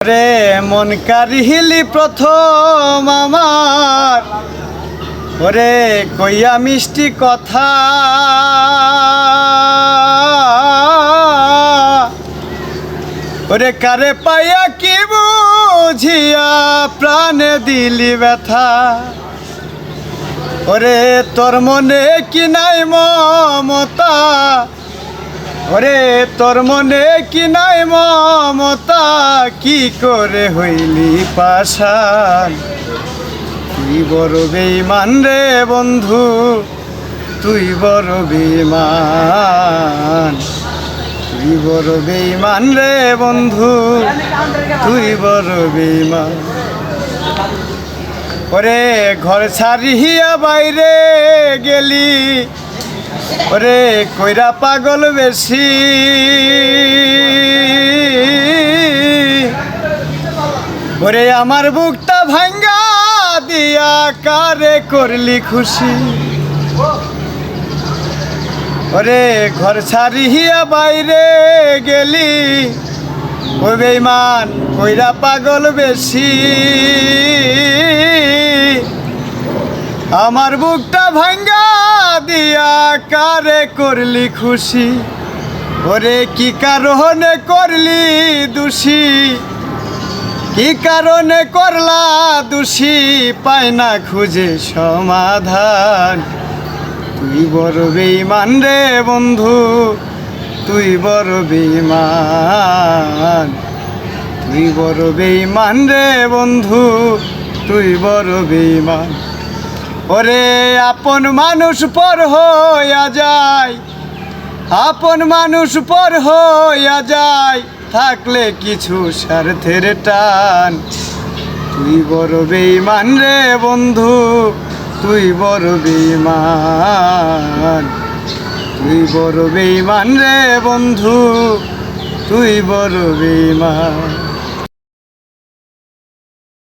রে মন কারিহিলি প্রথম আমার ওরে কইয়া মিষ্টি কথা ওরে কারে পাইয়া কি বুঝিয়া প্রাণে দিলি ব্যথা ওরে তোর মনে কি নাই মমতা ওরে তোর মনে কি নাই মমতা কি করে হইলি পাশান তুই বড় বেঈমান রে বন্ধু তুই বড় বেঈমান তুই বড় বেঈমান রে বন্ধু তুই বড় বেঈমান ওরে ঘর ছাড়িয়া বাইরে গেলি ওরে কইরা পাগল বেশি ওরে আমার বুকটা ভাঙ্গা দিয়া কারে করলি খুশি ওরে ঘর ছাড়িয়া বাইরে গেলি ও বেঈমান কইরা পাগল বেশি আমার বুকটা ভাঙ্গা দিয়া কারে করলি খুশি ওরে কি কারণে করলি দোষী কি কারণে করলা দোষী পায় না খুঁজে সমাধান তুই বড় বেঈমান রে বন্ধু তুই বড় বেঈমান তুই বড় বেঈমান রে বন্ধু তুই বড় বেঈমান ওরে আপন মানুষ পর হইয়া যায় আপন মানুষ পর হইয়া যায় থাকলে কিছু স্বার্থের টান তুই বড় বেঈমান রে বন্ধু তুই বড় বেঈমান তুই বড় বেঈমান রে বন্ধু তুই বড় বেঈমান।